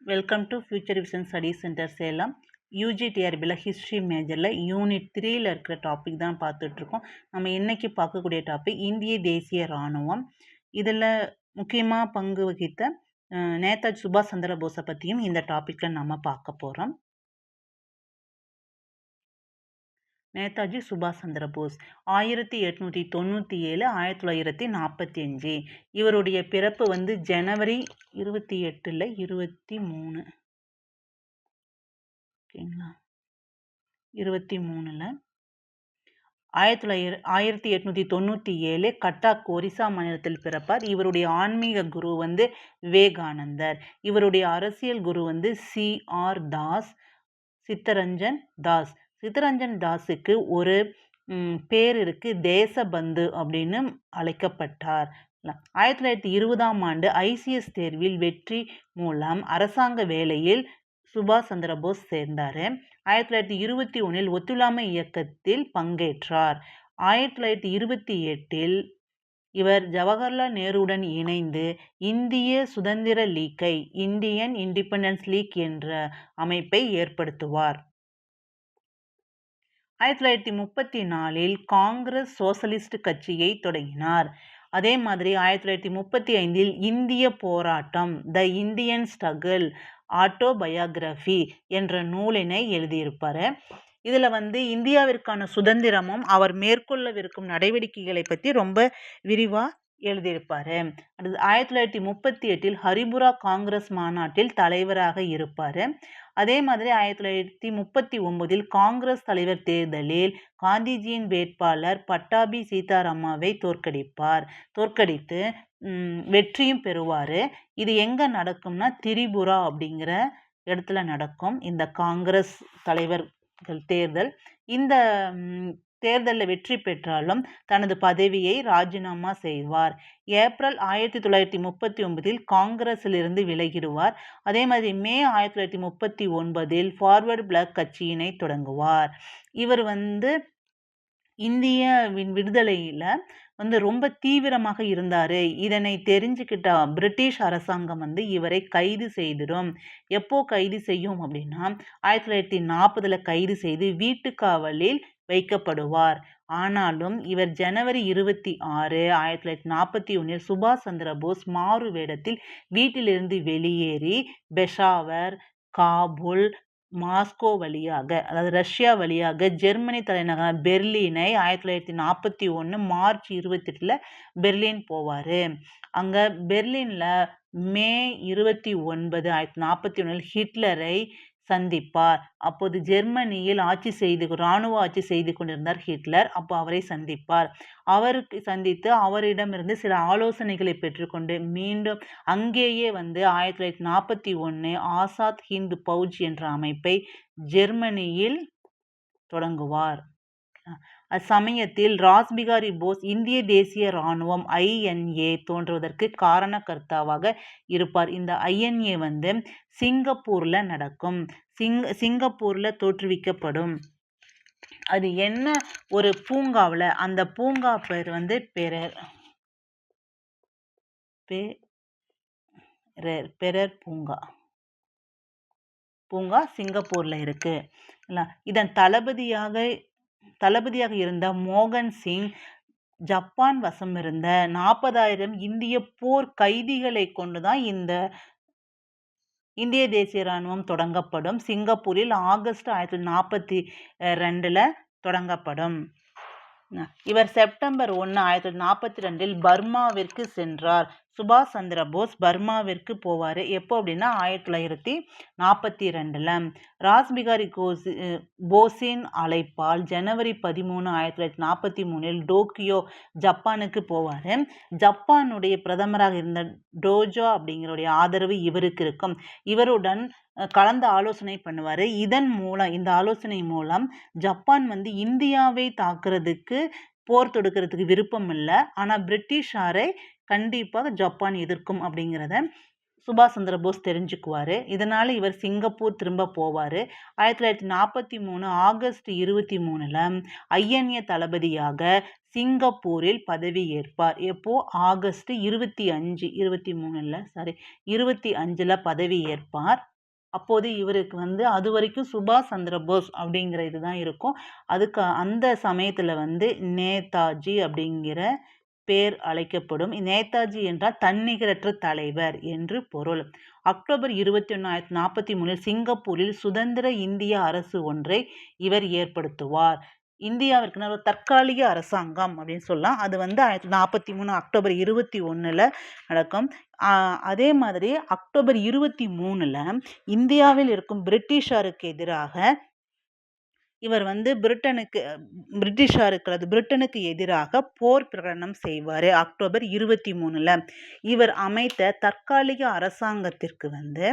Welcome to future vision study centre Salem. யூஜிடிஆர்பியில் history மேஜரில் unit 3ல் இருக்கிற டாபிக் தான் பார்த்துட்ருக்கோம். நம்ம இன்றைக்கி பார்க்கக்கூடிய டாபிக் இந்திய தேசிய இராணுவம். இதில் முக்கியமாக பங்கு வகித்த நேதாஜி சுபாஷ் சந்திர போஸை பற்றியும் இந்த டாப்பிக்கில் நம்ம பார்க்க போகிறோம். நேதாஜி சுபாஷ் சந்திர போஸ் 1897 1945. இவருடைய பிறப்பு ஜனவரி 28 இல்லை 23, ஓகேங்களா, 23ல் 1897 கட்டாக் ஒரிசா மாநிலத்தில் பிறப்பார். இவருடைய ஆன்மீக குரு விவேகானந்தர். இவருடைய அரசியல் குரு CR தாஸ், சித்தரஞ்சன் தாஸ். சித்தரஞ்சன் தாஸுக்கு ஒரு பேர் இருக்கு, தேசபந்து அப்படின்னு அழைக்கப்பட்டார். 1920ஆம் ஆண்டு ICS தேர்வில் வெற்றி மூலம் அரசாங்க வேலையில் சுபாஷ் சந்திர போஸ் சேர்ந்தார். 1921 ஒத்துழையாமை இயக்கத்தில் பங்கேற்றார். 1928 இவர் ஜவஹர்லால் நேருடன் இணைந்து இந்திய சுதந்திர லீக்கை, இந்தியன் இண்டிபெண்டன்ஸ் லீக் என்ற அமைப்பை ஏற்படுத்துவார். 1934 காங்கிரஸ் சோசலிஸ்ட் கட்சியை தொடங்கினார். அதே மாதிரி 1935 இந்திய போராட்டம், த இந்தியன் ஸ்ட்ரகிள் ஆட்டோபயோகிராஃபி என்ற நூலினை எழுதியிருப்பார். இதில் இந்தியாவிற்கான சுதந்திரமும் அவர் மேற்கொள்ளவிருக்கும் நடவடிக்கைகளை பற்றி ரொம்ப விரிவாக எழுதியிருப்பார். அடுத்து 1938 ஹரிபுரா காங்கிரஸ் மாநாட்டில் தலைவராக இருப்பார். அதே மாதிரி 1939 காங்கிரஸ் தலைவர் தேர்தலில் காந்திஜியின் வேட்பாளர் பட்டாபி சீதாராமாவை தோற்கடித்து வெற்றியும் பெறுவார். இது எங்கே நடக்கும்னா திரிபுரா அப்படிங்கிற இடத்துல நடக்கும் இந்த காங்கிரஸ் தலைவர்கள் தேர்தல். இந்த தேர்தலில் வெற்றி பெற்றாலும் தனது பதவியை ராஜினாமா செய்வார். ஏப்ரல் 1939 காங்கிரஸிலிருந்து விலகிடுவார். அதே மாதிரி மே 1939 ஃபார்வர்ட் பிளாக் கட்சியினை தொடங்குவார். இவர் இந்தியாவின் விடுதலையில் ரொம்ப தீவிரமாக இருந்தார். இதனை தெரிஞ்சுக்கிட்ட பிரிட்டிஷ் அரசாங்கம் இவரை கைது செய்திடும். எப்போ கைது செய்யும் அப்படின்னா 1940 கைது செய்து வீட்டுக்காவலில் வைக்கப்படுவார். ஆனாலும் இவர் ஜனவரி 26, 1941 சுபாஷ் சந்திர போஸ் மாறு வேடத்தில் வீட்டிலிருந்து வெளியேறி பெஷாவர், காபூல், மாஸ்கோ வழியாக, அதாவது ரஷ்யா வழியாக ஜெர்மனி தலைநகர் பெர்லினை 1941 மார்ச் 28 பெர்லின் போவார். அங்கே பெர்லினில் மே 29, 1941 ஹிட்லரை சந்திப்பார். அப்போது ஜெர்மனியில் இராணுவ ஆட்சி செய்து கொண்டிருந்தார் ஹிட்லர். அப்போ அவரை சந்திப்பார். அவருக்கு சந்தித்து அவரிடமிருந்து சில ஆலோசனைகளை பெற்றுக்கொண்டு மீண்டும் அங்கேயே 1941 ஆசாத் ஹிந்த் பௌஜ் என்ற அமைப்பை ஜெர்மனியில் தொடங்குவார். அச்சமயத்தில் ராஸ்பிகாரி போஸ் இந்திய தேசிய இராணுவம் INA தோன்றுவதற்கு காரணகர்த்தாவாக இருப்பார். இந்த INA சிங்கப்பூர்ல நடக்கும். சிங்கப்பூர்ல தோற்றுவிக்கப்படும். அது என்ன ஒரு பூங்காவில், அந்த பூங்கா பேர் பெரர் பூங்கா சிங்கப்பூர்ல இருக்கு. இதன் தளபதியாக இருந்த மோகன் சிங் ஜப்பான் வசம் இருந்த 40,000 இந்திய போர் கைதிகளை கொண்டுதான் இந்த இந்திய தேசிய இராணுவம் தொடங்கப்படும். சிங்கப்பூரில் ஆகஸ்ட் 1942 தொடங்கப்படும். இவர் செப்டம்பர் 1, 1942 பர்மாவிற்கு சென்றார். சுபாஷ் சந்திர போஸ் பர்மாவிற்கு போவார். எப்போ அப்படின்னா 1942 ராஸ்பிகாரி போஸின் அழைப்பால் ஜனவரி 13, 1943 டோக்கியோ ஜப்பானுக்கு போவார். ஜப்பானுடைய பிரதமராக இருந்த டோஜோ அப்படிங்கிறோடைய ஆதரவு இவருக்கு இருக்கும். இவருடன் கலந்து ஆலோசனை பண்ணுவார். இந்த ஆலோசனை மூலம் ஜப்பான் இந்தியாவை தாக்குறதுக்கு, போர் தொடுக்கிறதுக்கு விருப்பம் இல்லை, ஆனால் பிரிட்டிஷாரை கண்டிப்பாக ஜப்பான் எதிர்க்கும் அப்படிங்கிறத சுபாஷ் சந்திர போஸ் தெரிஞ்சுக்குவார். இதனால் இவர் சிங்கப்பூர் திரும்ப போவார். 1943 ஆகஸ்ட் 23 INA தளபதியாக சிங்கப்பூரில் பதவி ஏற்பார். எப்போ ஆகஸ்ட் 25 பதவி ஏற்பார். அப்போது இவருக்கு வந்து அது வரைக்கும் சுபாஷ் சந்திர போஸ் அப்படிங்கிற இதுதான் இருக்கும். அதுக்கு அந்த சமயத்தில் வந்து நேதாஜி அப்படிங்கிற பேர் அழைக்கப்படும். நேதாஜி என்றால் தன்னிகரற்ற தலைவர் என்று பொருள். அக்டோபர் 21, 1943 சிங்கப்பூரில் சுதந்திர இந்திய அரசு ஒன்றை இவர் ஏற்படுத்துவார். இந்தியாவிற்கு ஒரு தற்காலிக அரசாங்கம் அப்படின்னு சொல்லலாம். அது வந்து 1943 அக்டோபர் 21 நடக்கும். அதே மாதிரி அக்டோபர் 23 இந்தியாவில் இருக்கும் பிரிட்டிஷாருக்கு எதிராக இவர் வந்து பிரிட்டனுக்கு எதிராக போர் பிரகடனம் செய்வார். அக்டோபர் 23 இவர் அமைத்த தற்காலிக அரசாங்கத்திற்கு வந்து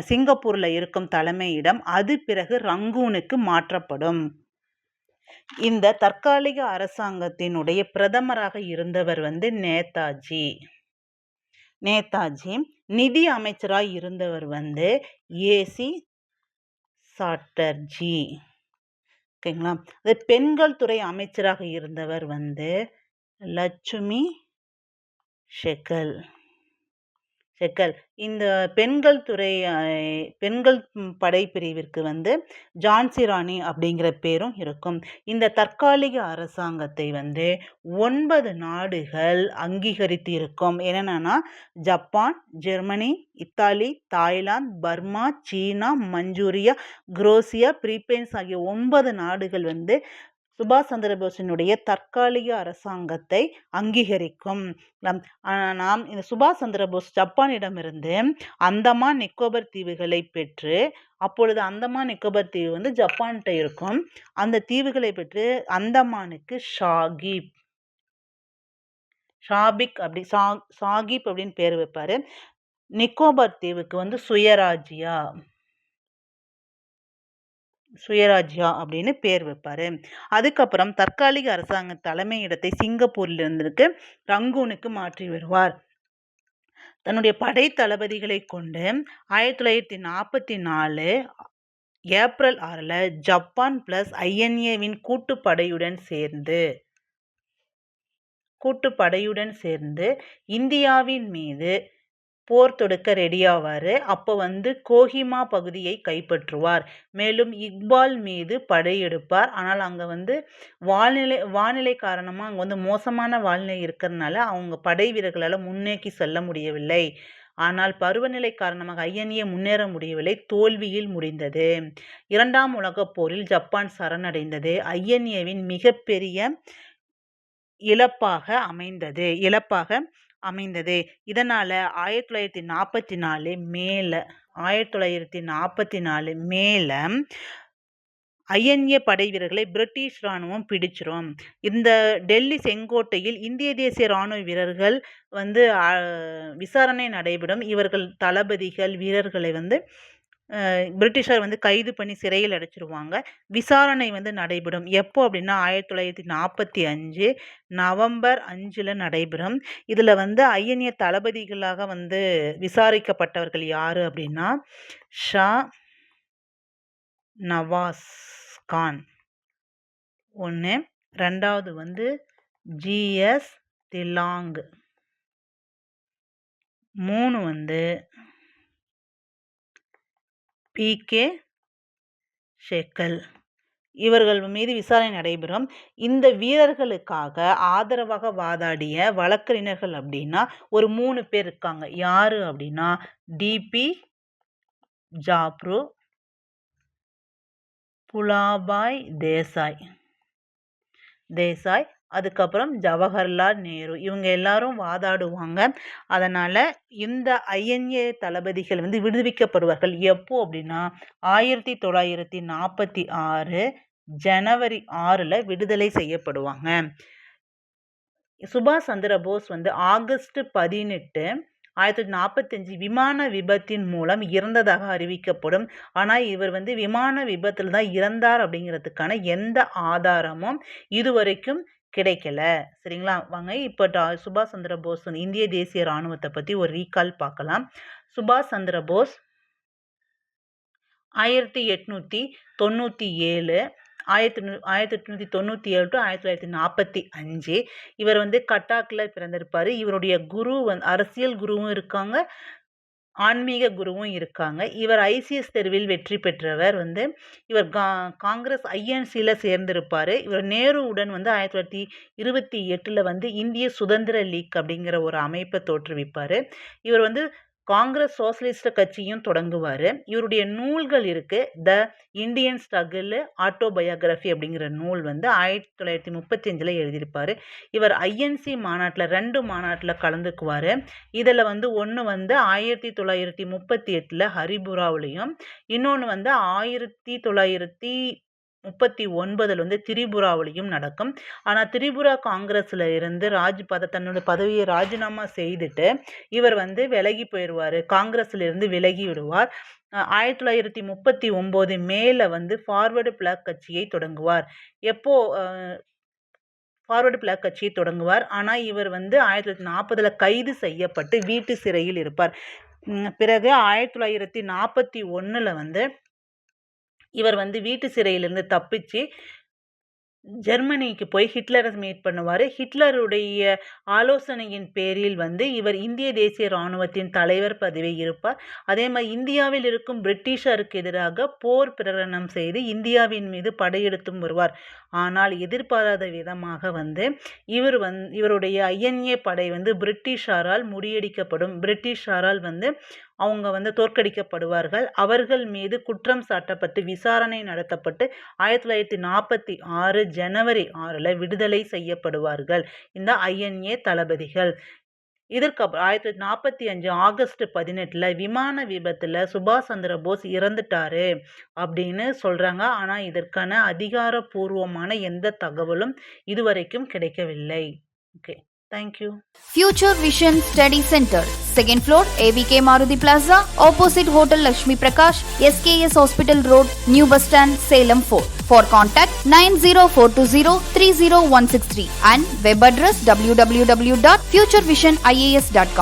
சிங்கப்பூரில் இருக்கும் தலைமையிடம் அது பிறகு ரங்கூனுக்கு மாற்றப்படும். இந்த தற்காலிக அரசாங்கத்தினுடைய பிரதமராக இருந்தவர் வந்து நேதாஜி. நிதி அமைச்சராக இருந்தவர் வந்து ஏசி சாட்டர்ஜி. ஓகேங்களா. அது பெண்கள் துறை அமைச்சராக இருந்தவர் வந்து லட்சுமி ஷெகல். இந்த பெண்கள் படைப்பிரிவிற்கு வந்து ஜான்சி ராணி அப்படிங்கிற பேரும் இருக்கும். இந்த தற்காலிக அரசாங்கத்தை வந்து 9 நாடுகள் அங்கீகரித்து இருக்கும். என்னென்னா Japan, Germany, Italy, Thailand, Burma, China, Manchuria, Croatia, Philippines ஆகிய 9 நாடுகள் வந்து சுபாஷ் சந்திர போஸினுடைய தற்காலிக அரசாங்கத்தை அங்கீகரிக்கும். நாம் இந்த சுபாஷ் சந்திர போஸ் ஜப்பானிடமிருந்து அந்தமான் நிக்கோபர் தீவுகளை பெற்று, அப்பொழுது அந்தமான் நிக்கோபர் தீவு வந்து ஜப்பான்கிட்ட இருக்கும். அந்த தீவுகளை பெற்று அந்தமானுக்கு சாகிப் அப்படின்னு பேர் வைப்பாரு. நிக்கோபார் தீவுக்கு வந்து சுயராஜ்யா அப்படின்னு பேர் வைப்பாரு. அதுக்கப்புறம் தற்காலிக அரசாங்க தலைமையிடத்தை சிங்கப்பூரிலிருந்து ரங்கூனுக்கு மாற்றி வருவார். தன்னுடைய படை தளபதிகளை கொண்டு 1944 ஏப்ரல் 6 ஜப்பான் பிளஸ் INAவின் கூட்டுப்படையுடன் சேர்ந்து இந்தியாவின் மீது போர் தொடுக்க ரெடியாவார். அப்போ வந்து கோஹிமா பகுதியை கைப்பற்றுவார். மேலும் இக்பால் மீது படையெடுப்பார். ஆனால் அங்கே வந்து வானிலை காரணமாக அங்கே வந்து மோசமான வானிலை இருக்கிறதுனால அவங்க படை வீரர்களால் முன்னோக்கி செல்ல முடியவில்லை. ஆனால் பருவநிலை காரணமாக INA முன்னேற முடியவில்லை, தோல்வியில் முடிந்தது. 2ஆம் உலகப் போரில் ஜப்பான் சரணடைந்தது. INAவின் மிகப்பெரிய இழப்பாக அமைந்தது. இதனால 1944 மேல INA படை வீரர்களை பிரிட்டிஷ் இராணுவம் பிடிச்சிரும். இந்த டெல்லி செங்கோட்டையில் இந்திய தேசிய இராணுவ வீரர்கள் வந்து விசாரணை நடைபெறும். இவர்கள் தளபதிகள் வீரர்களை வந்து பிரிட்டிஷார் வந்து கைது பண்ணி சிறையில் அடைச்சிருவாங்க. விசாரணை வந்து நடைபெறும். எப்போ அப்படின்னா 1945 நவம்பர் 5 நடைபெறும். இதில் வந்து INA தளபதிகளாக வந்து விசாரிக்கப்பட்டவர்கள் யார் அப்படின்னா ஷா நவாஸ் கான் 1, 2வது வந்து GS திலாங், 3 வந்து PK ஷெகல். இவர்கள் மீது விசாரணை நடைபெறும். இந்த வீரர்களுக்காக ஆதரவாக வாதாடிய வழக்கறிஞர்கள் அப்படின்னா ஒரு 3 பேர் இருக்காங்க. யாரு அப்படின்னா DP ஜாப்ரு, புலாபாய் தேசாய், அதுக்கப்புறம் ஜவஹர்லால் நேரு. இவங்க எல்லாரும் வாதாடுவாங்க. அதனால் இந்த INA தளபதிகள் வந்து விடுவிக்கப்படுவார்கள். எப்போ அப்படின்னா 1946 ஜனவரி 6 விடுதலை செய்யப்படுவாங்க. சுபாஷ் சந்திர போஸ் வந்து ஆகஸ்ட் 18, 1945 விமான விபத்தின் மூலம் இறந்ததாக அறிவிக்கப்படும். ஆனால் இவர் வந்து விமான விபத்தில் தான் இறந்தார் அப்படிங்கிறதுக்கான எந்த ஆதாரமும் இதுவரைக்கும் கிடைக்கல. சரிங்களா. வாங்க இப்போ சுபாஷ் சந்திர போஸ் இந்திய தேசிய இராணுவத்தை பற்றி ஒரு ரீகால் பார்க்கலாம். சுபாஷ் சந்திர போஸ் 1897 1897 to 1945 இவர் வந்து கட்டாக்கில் பிறந்திருப்பார். இவருடைய குரு அரசியல் குருவும் இருக்காங்க, ஆன்மீக குருவும் இருக்காங்க. இவர் ஐசிஎஸ் தேர்வில் வெற்றி பெற்றவர். இவர் காங்கிரஸ் ஐஎன்சியில் சேர்ந்திருப்பார். இவர் நேருவுடன் 1928 இந்திய சுதந்திர லீக் அப்படிங்கிற ஒரு அமைப்பை தோற்றுவிப்பார். இவர் காங்கிரஸ் சோசலிஸ்ட் கட்சியும் தொடங்குவார். இவருடைய நூல்கள் இருக்கு. த இந்தியன் ஸ்ட்ரகிள் ஆட்டோபயோகிராஃபி அப்படிங்கிற நூல் 1935 எழுதியிருப்பார். இவர் ஐஎன்சி மாநாட்டில் 2 மாநாட்டில் கலந்துக்குவார். இதில் ஒன்று 1938 ஹரிபுராவிலையும், இன்னொன்று 1939 திரிபுராவிலையும் நடக்கும். ஆனால் திரிபுரா காங்கிரஸில் இருந்து தன்னோட பதவியை ராஜினாமா செய்துட்டு இவர் விலகி போயிடுவார். காங்கிரஸில் இருந்து விலகி விடுவார். 1939 மேல ஃபார்வர்டு பிளாக் கட்சியை தொடங்குவார். எப்போ ஃபார்வர்டு பிளாக் கட்சியை தொடங்குவார். ஆனால் இவர் 1940 கைது செய்யப்பட்டு வீட்டு சிறையில் இருப்பார். பிறகு 1941 இவர் வீட்டு சிறையிலிருந்து தப்பிச்சு ஜெர்மனிக்கு போய் ஹிட்லரை மீட் பண்ணுவார். ஹிட்லருடைய ஆலோசனையின் பேரில் இவர் இந்திய தேசிய இராணுவத்தின் தலைவர் பதவியை இருப்பார். அதே மாதிரி இந்தியாவில் இருக்கும் பிரிட்டிஷாருக்கு எதிராக போர் பிரகடனம் செய்து இந்தியாவின் மீது படையெடுத்தும் வருவார். ஆனால் எதிர்பாராத விதமாக இவருடைய ஐஎன்ஏ படை பிரிட்டிஷாரால் முறியடிக்கப்படும். பிரிட்டிஷாரால் அவங்க தோற்கடிக்கப்படுவார்கள். அவர்கள் மீது குற்றம் சாட்டப்பட்டு விசாரணை நடத்தப்பட்டு 1946 ஜனவரி 6 விடுதலை செய்யப்படுவார்கள் இந்த ஐஎன்ஏ தளபதிகள். இதற்கு 1945 ஆகஸ்ட் 18 விமான விபத்தில் சுபாஷ் சந்திர போஸ் இறந்துட்டாரு அப்படின்னு சொல்றாங்க. ஆனால் இதற்கான அதிகாரப்பூர்வமான எந்த தகவலும் இதுவரைக்கும் கிடைக்கவில்லை. Okay, thank you. Future Vision Study Center, 2nd floor, AVK Maruti Plaza, opposite Hotel Lakshmi Prakash, SKS Hospital Road, New Bus Stand, Salem 4. For contact 90420 30163 and web address www.futurevision.ias.com.